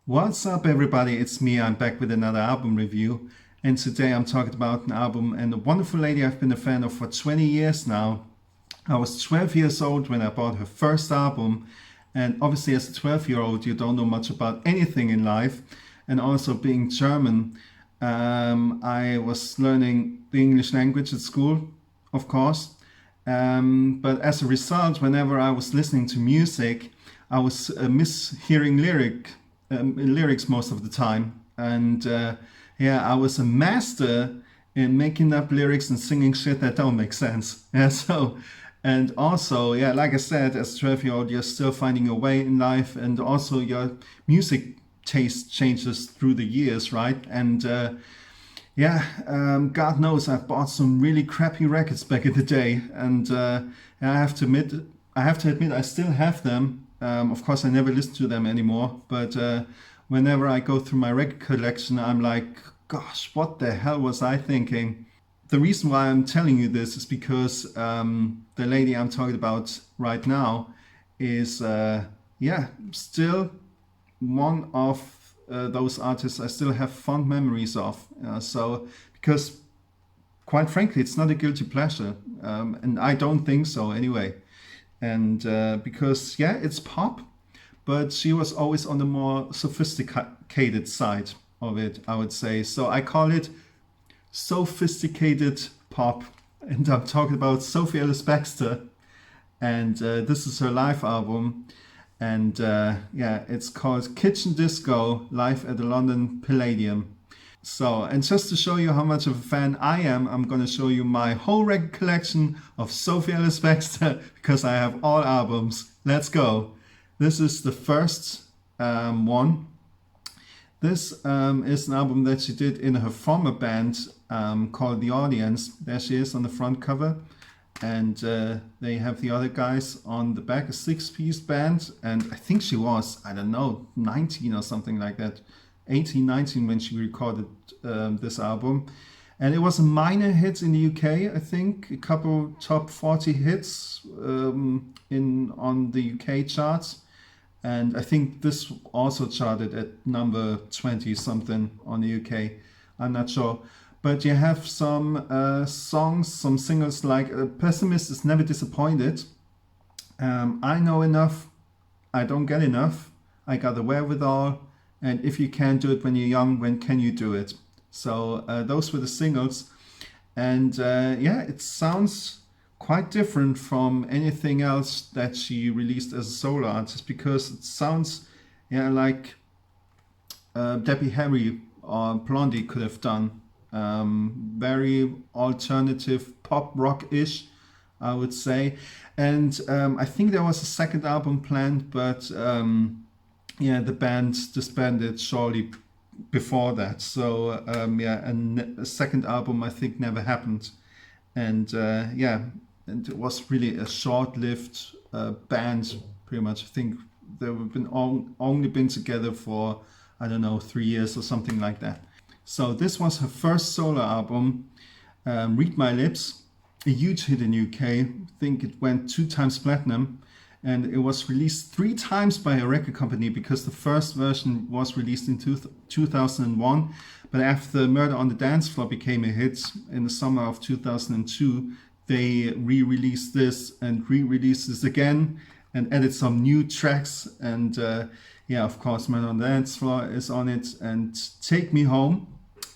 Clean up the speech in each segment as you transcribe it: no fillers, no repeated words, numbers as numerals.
What's up, everybody? It's me. I'm back with another album review, and today I'm talking about an album and a wonderful lady I've been a fan of for 20 years now. I was 12 years old when I bought her first album, and obviously as a 12-year-old you don't know much about anything in life, and also being German, I was learning the English language at school, of course, but as a result, whenever I was listening to music, I was mishearing lyrics most of the time, and yeah, I was a master in making up lyrics and singing shit that don't make sense. Yeah, so and also, yeah, like I said, as a 12-year-old, you're still finding your way in life, and also your music taste changes through the years, right? And yeah, God knows I've bought some really crappy records back in the day, and I have to admit, I still have them. Of course, I never listen to them anymore, but whenever I go through my record collection, I'm like, gosh, what the hell was I thinking? The reason why I'm telling you this is because the lady I'm talking about right now is, yeah, still one of those artists I still have fond memories of. So, because quite frankly, it's not a guilty pleasure, and I don't think so anyway. And because, yeah, it's pop, but she was always on the more sophisticated side of it, I would say. So I call it sophisticated pop, and I'm talking about Sophie Ellis-Bextor, and this is her live album, and yeah, it's called Kitchen Disco Live at the London Palladium. So, and just to show you how much of a fan I am, I'm going to show you my whole record collection of Sophie Ellis-Bextor because I have all albums. Let's go. This is the first one. This is an album that she did in her former band called The Audience. There she is on the front cover. And they have the other guys on the back, a six-piece band. And I think she was, I don't know, 19 or something like that. 18, 19 when she recorded this album. And it was a minor hit in the UK, I think. A couple top 40 hits on the UK charts. And I think this also charted at number 20 something on the UK. I'm not sure. But you have some songs, some singles like Pessimist is Never Disappointed. I Know Enough, I Don't Get Enough, I Got the Wherewithal, and If You Can't Do It When You're Young, When Can You Do It? So those were the singles. And yeah, it sounds quite different from anything else that she released as a solo artist, because it sounds, yeah, like Debbie Harry or Blondie could have done. Very alternative pop rock-ish, I would say. And I think there was a second album planned, but yeah, the band disbanded shortly before that. So yeah, and a second album I think never happened. And yeah, and it was really a short-lived band, pretty much. I think they've been only been together for, I don't know, 3 years or something like that. So this was her first solo album, Read My Lips, a huge hit in UK. I think it went 2 times platinum, and it was released 3 times by a record company, because the first version was released in 2001, but after Murder on the Dance Floor became a hit in the summer of 2002, they re-released this and re-released this again and added some new tracks, and yeah, of course, Murder on the Dance Floor is on it, and Take Me Home,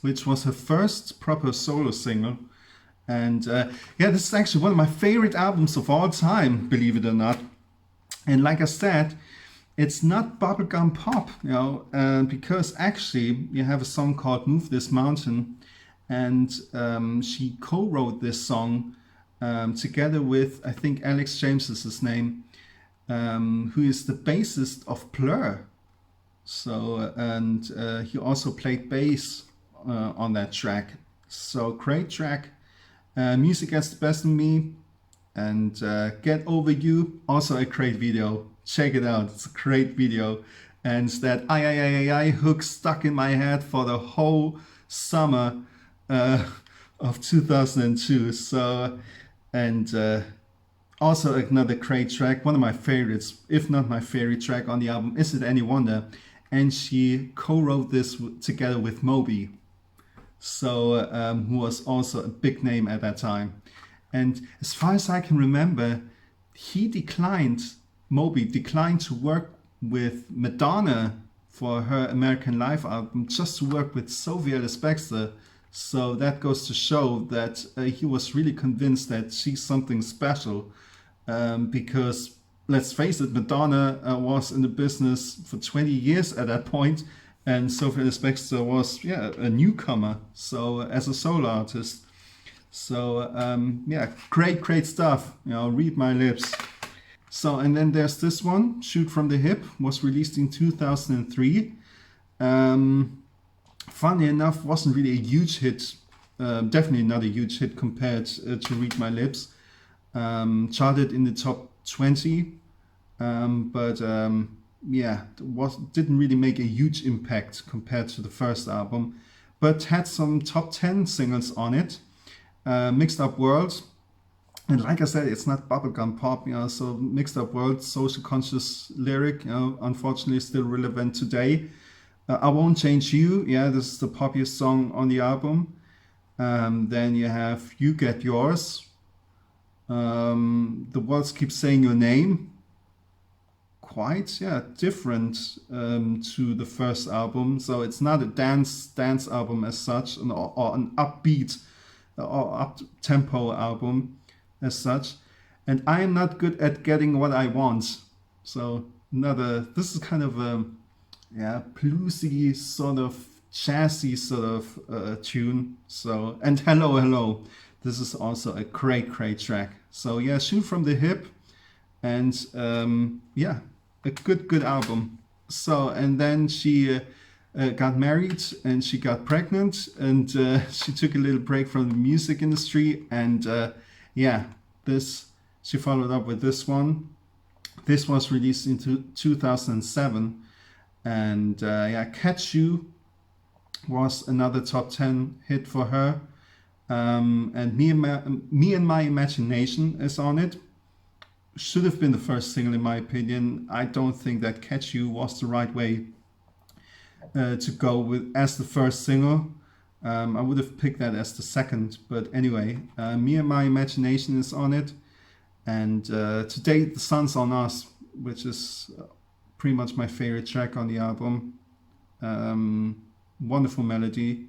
which was her first proper solo single. And yeah, this is actually one of my favorite albums of all time, believe it or not. And like I said, it's not bubblegum pop, you know, because actually you have a song called Move This Mountain, and she co-wrote this song together with, I think Alex James is his name, who is the bassist of Blur. So, and he also played bass on that track. So great track. Music Gets the Best of Me, and Get Over You, also a great video. Check it out, it's a great video. And that I hook stuck in my head for the whole summer of 2002. So, and also another great track, one of my favorites, if not my favorite track on the album, Is It Any Wonder? and she co-wrote this together with Moby, so who was also a big name at that time. And as far as I can remember, Moby declined to work with Madonna for her American Life album, just to work with Sophie Ellis-Bextor. So that goes to show that he was really convinced that she's something special, because let's face it, Madonna was in the business for 20 years at that point, and Sophie Ellis-Bextor was a newcomer, so as a solo artist. So great stuff. Read my lips. So, and then there's this one, Shoot From The Hip, was released in 2003. Funny enough, wasn't really a huge hit. Definitely not a huge hit compared to Read My Lips. Charted in the top 20, but didn't really make a huge impact compared to the first album, but had some top 10 singles on it. Mixed Up World, and like I said, it's not bubblegum pop, so Mixed Up World, social conscious lyric, unfortunately still relevant today. I Won't Change You, this is the poppiest song on the album. Then you have You Get Yours, The Walls Keep Saying Your Name, quite different to the first album, so it's not a dance album as such, or an upbeat or up-tempo album as such. And I Am Not Good at Getting What I Want, so this is kind of a bluesy, sort of jazzy sort of tune. So, and Hello Hello, this is also a great track. So Shoot From The Hip, and a good album. So, and then she got married and she got pregnant, and she took a little break from the music industry, and she followed up with this one. This was released in 2007, and Catch You was another top 10 hit for her, and Me and My Imagination is on it. Should have been the first single in my opinion. I don't think that Catch You was the right way to go with as the first single. I would have picked that as the second, but anyway, Me and My Imagination is on it, and Today the Sun's on Us, which is pretty much my favorite track on the album. Wonderful melody.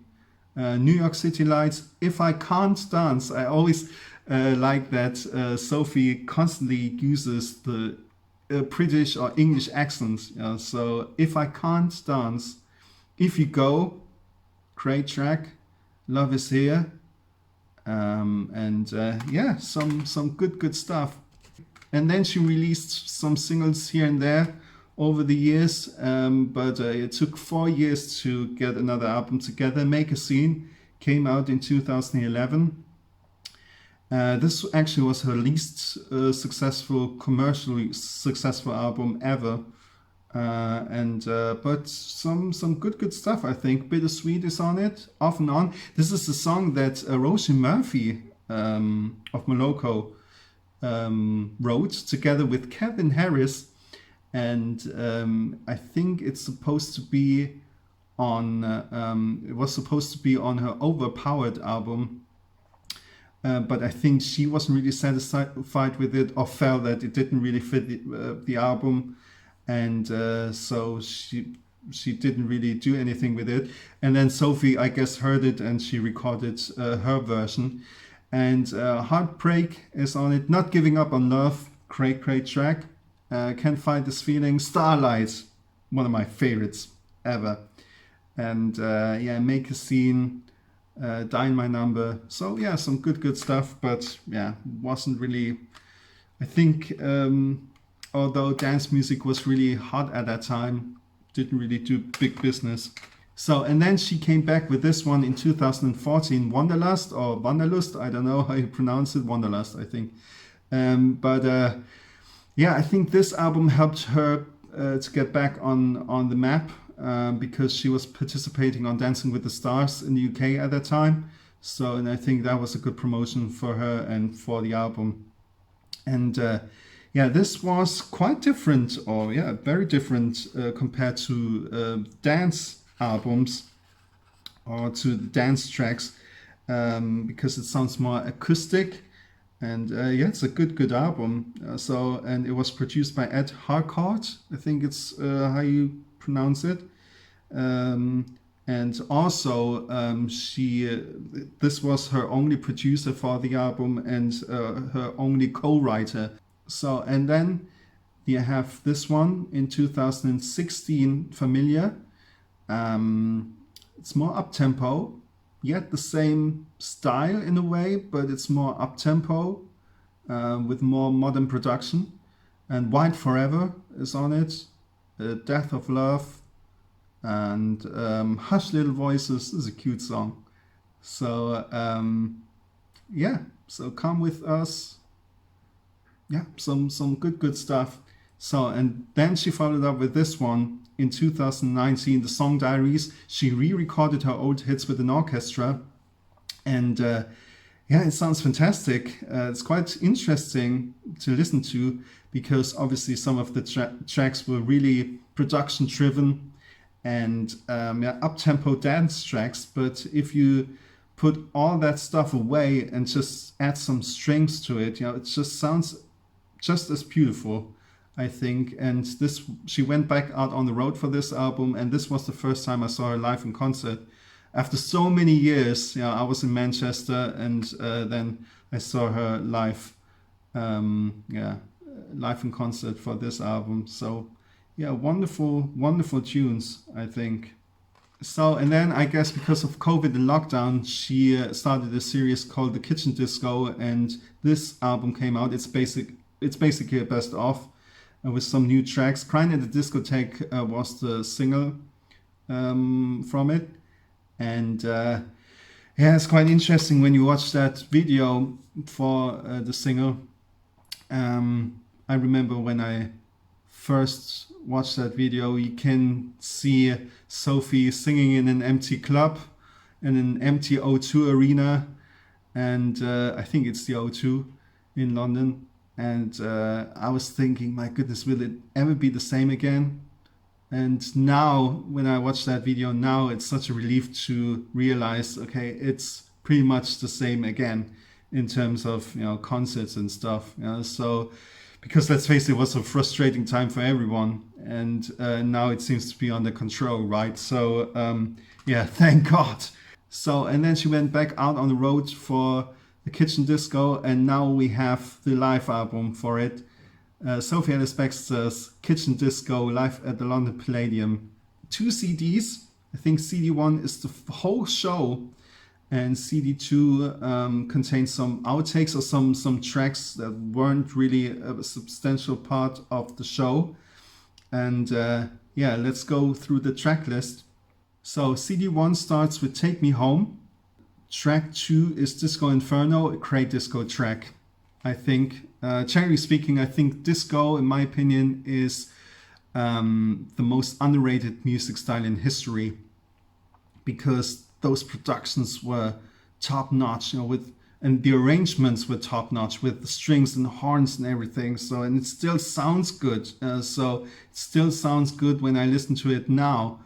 New York City Lights, If I Can't Dance. I always like that Sophie constantly uses the British or English accents. So If I Can't Dance, If You Go, great track. Love Is Here, and some good stuff. And then she released some singles here and there over the years, but it took 4 years to get another album together. Make a Scene came out in 2011. This actually was her least commercially successful album ever. But some good stuff, I think. Bittersweet is on it, Off and On. This is the song that Roisin Murphy of Moloko wrote together with Kevin Harris, and I think it's supposed to be on it was supposed to be on her Overpowered album, but I think she wasn't really satisfied with it, or felt that it didn't really fit the album, and so she didn't really do anything with it. And then Sophie, I guess, heard it and she recorded her version. And Heartbreak is on it. Not Giving Up on Love, great track. Can't Fight This Feeling. Starlight, one of my favorites ever. And Make a Scene, Dial My Number. So yeah, some good stuff, but yeah, wasn't really, I think, although dance music was really hot at that time, didn't really do big business. So, and then she came back with this one in 2014, Wanderlust or Wanderlust, I don't know how you pronounce it, Wanderlust, I think. I think this album helped her to get back on the map, because she was participating on Dancing with the Stars in the UK at that time. And I think that was a good promotion for her and for the album. And Yeah, this was quite different, or yeah, very different compared to dance albums or to dance tracks, because it sounds more acoustic. And yeah, it's a good album. And it was produced by Ed Harcourt. I think it's how you pronounce it. Um, and also, this was her only producer for the album and her only co-writer. So, and then you have this one in 2016, Familia. It's more up-tempo, yet the same style in a way, but it's more up-tempo with more modern production. And White Forever is on it, Death of Love, and Hush Little Voices is a cute song. So yeah, so come with us. Yeah, some good stuff. So, and then she followed up with this one in 2019, the Song Diaries. She re-recorded her old hits with an orchestra, and yeah, it sounds fantastic. It's quite interesting to listen to because obviously some of the tracks were really production driven and yeah, up-tempo dance tracks. But if you put all that stuff away and just add some strings to it, you know, it just sounds just as beautiful, I think. And this, she went back out on the road for this album, and this was the first time I saw her live in concert. After so many years, I was in Manchester, and then I saw her live, live in concert for this album. So, yeah, wonderful tunes, I think. So, and then I guess because of COVID and lockdown, she started a series called The Kitchen Disco, and this album came out. It's basically a best of with some new tracks. Crying at the Discotheque was the single from it. And yeah, it's quite interesting when you watch that video for the single. I remember when I first watched that video, you can see Sophie singing in an empty club, in an empty O2 arena. And I think it's the O2 in London. And I was thinking, my goodness, will it ever be the same again? And now, when I watch that video, now it's such a relief to realize, okay, it's pretty much the same again in terms of, concerts and stuff. So, because let's face it, it was a frustrating time for everyone, and now it seems to be under control, right? So, yeah, thank God. So, and then she went back out on the road for the Kitchen Disco, and now we have the live album for it. Sophie Ellis-Bextor's Kitchen Disco live at the London Palladium. 2 CDs. I think CD1 is the whole show, and CD2 contains some outtakes or some tracks that weren't really a substantial part of the show. And yeah, let's go through the track list. So CD1 starts with Take Me Home. Track 2 is Disco Inferno, a great disco track, I think. Generally speaking, I think disco, in my opinion, is the most underrated music style in history, because those productions were top notch, and the arrangements were top notch with the strings and the horns and everything. So, and it still sounds good. So it still sounds good when I listen to it now.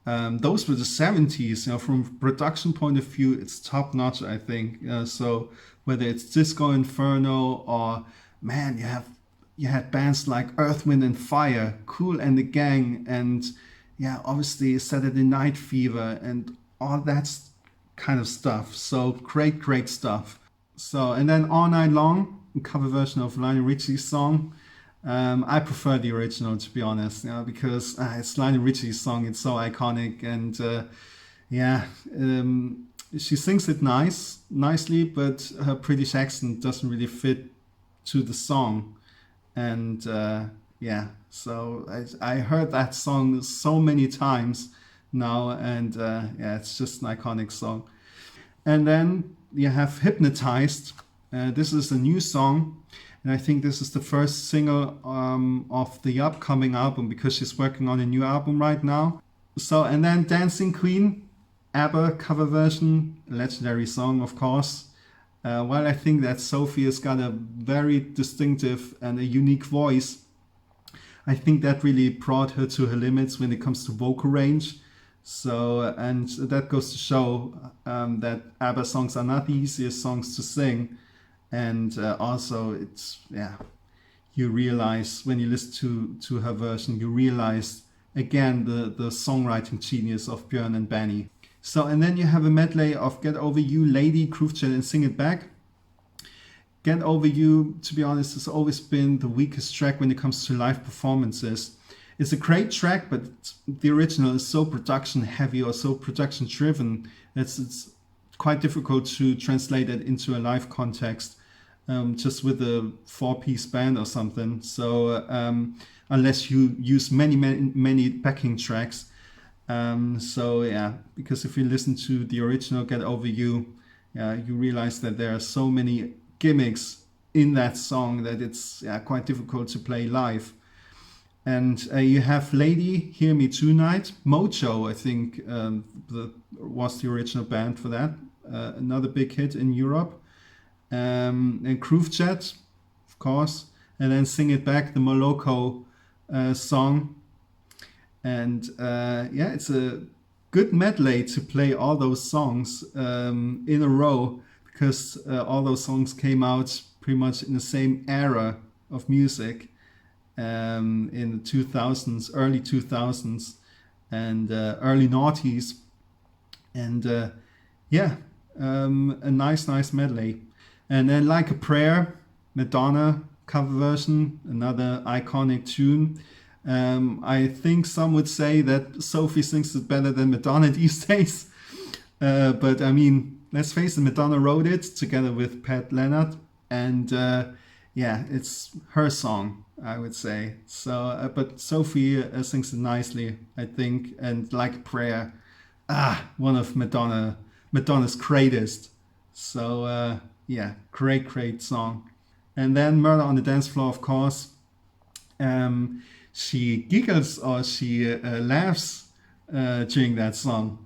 Those were the 70s, from a production point of view, it's top notch, I think. So whether it's Disco Inferno or, man, you had bands like Earth, Wind and Fire, Kool and the Gang, and yeah, obviously Saturday Night Fever and all that kind of stuff. So great stuff. So, and then All Night Long, a cover version of Lionel Richie's song. I prefer the original, to be honest, because it's Lionel Richie's song. It's so iconic, and yeah, she sings it nicely, but her British accent doesn't really fit to the song. And yeah, so I heard that song so many times now, and yeah, it's just an iconic song. And then you have Hypnotized. This is a new song. And I think this is the first single of the upcoming album, because she's working on a new album right now. So, and then Dancing Queen, ABBA cover version, legendary song, of course. While I think that Sophie has got a very distinctive and a unique voice, I think that really brought her to her limits when it comes to vocal range. So, and that goes to show that ABBA songs are not the easiest songs to sing. And also, it's, yeah, you realize when you listen to her version, you realize again the songwriting genius of Björn and Benny. So, and then you have a medley of Get Over You, Lady, Groovejet, and Sing It Back. Get Over You, to be honest, has always been the weakest track when it comes to live performances. It's a great track, but the original is so production heavy or so production driven. It's quite difficult to translate it into a live context, just with a 4-piece band or something. So unless you use many backing tracks. So yeah, because if you listen to the original Get Over You, you realize that there are so many gimmicks in that song that it's quite difficult to play live. And you have Lady, Hear Me Tonight. Mojo, I think, was the original band for that. Another big hit in Europe. And Groovejet, of course. And then Sing It Back, the Moloko song. And it's a good medley to play all those songs in a row, because all those songs came out pretty much in the same era of music, in the 2000s, early 2000s, and early noughties. And a nice medley. And then Like a Prayer, Madonna cover version, another iconic tune. I think some would say that Sophie sings it better than Madonna these days. But I mean, let's face it, Madonna wrote it together with Pat Leonard. And it's her song, I would say. So, but Sophie sings it nicely, I think. And Like a Prayer, one of Madonna's greatest. So great song. And then Murder on the Dance Floor, of course. She giggles or she laughs during that song,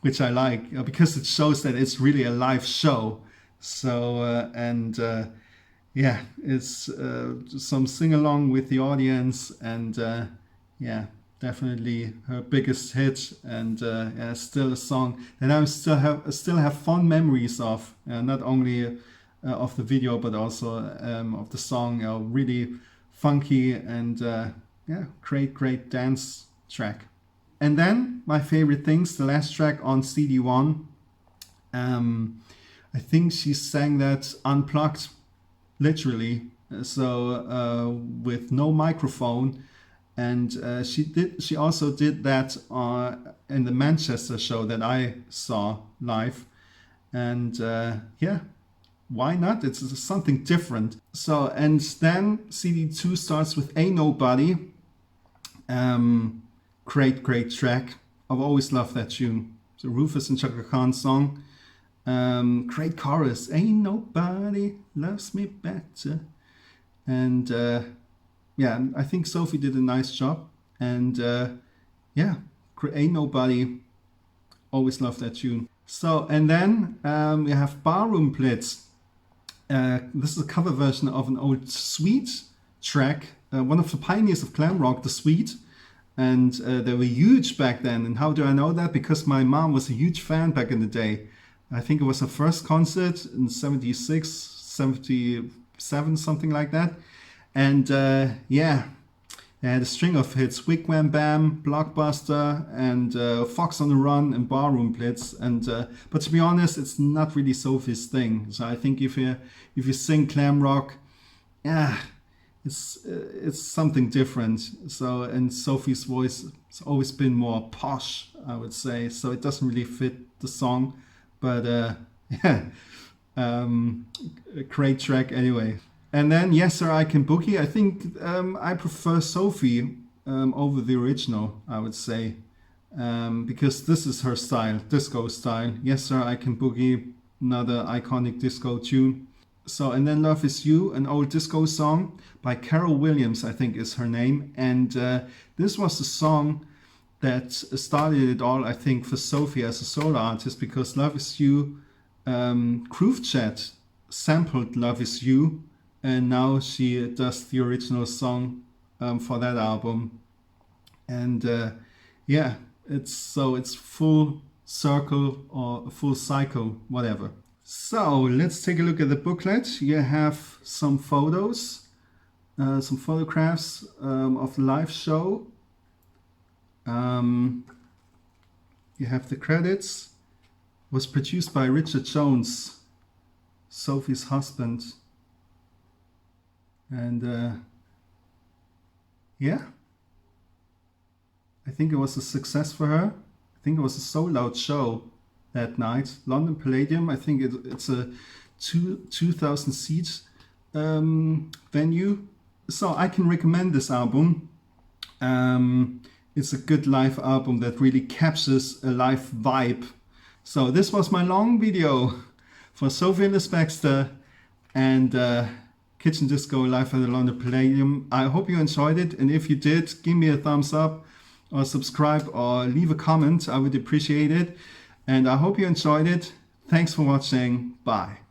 which I like, because it shows that it's really a live show. So it's some sing along with the audience, and definitely her biggest hit, and still a song that I still have fond memories of, not only of the video but also of the song. Really funky and great dance track. And then my favorite things, the last track on CD1. I think she sang that unplugged, literally, so with no microphone. And she also did that in the Manchester show that I saw live. And why not? It's something different. So, and then CD2 starts with Ain't Nobody. Great track. I've always loved that tune. It's a Rufus and Chaka Khan song. Great chorus. Ain't nobody loves me better. And I think Sophie did a nice job. And Ain't Nobody. Always loved that tune. So, and then we have Ballroom Blitz. This is a cover version of an old Sweet track. One of the pioneers of glam rock, the Sweet. And they were huge back then. And how do I know that? Because my mom was a huge fan back in the day. I think it was her first concert in 76, 77, something like that. And they had a string of hits: Wig Wam Bam, Blockbuster, and Fox on the Run, and Ballroom Blitz. And but to be honest, it's not really Sophie's thing. So I think if you sing glam rock, it's something different. So, and Sophie's voice has always been more posh, I would say. So it doesn't really fit the song. But a great track anyway. And then Yes Sir, I Can Boogie. I think I prefer Sophie over the original, I would say, because this is her style, disco style. Yes Sir, I Can Boogie, another iconic disco tune. So, and then Love Is You, an old disco song by Carol Williams, I think is her name. And this was the song that started it all, I think, for Sophie as a solo artist, because Love Is You, Groovejet sampled Love Is You, and now she does the original song for that album. And yeah, it's full circle or full cycle, whatever. So let's take a look at the booklet. You have some photos, some photographs of the live show. You have the credits. Was produced by Richard Jones, Sophie's husband. And yeah, I think it was a success for her. I think it was a sold out show that night. London Palladium, I think it's a 2,000 seat venue. So I can recommend this album. It's a good live album that really captures a live vibe. So this was my long video for Sophie Ellis-Bextor and Kitchen Disco live at the London Palladium. I hope you enjoyed it, and if you did, give me a thumbs up or subscribe or leave a comment. I would appreciate it, and I hope you enjoyed it. Thanks for watching. Bye.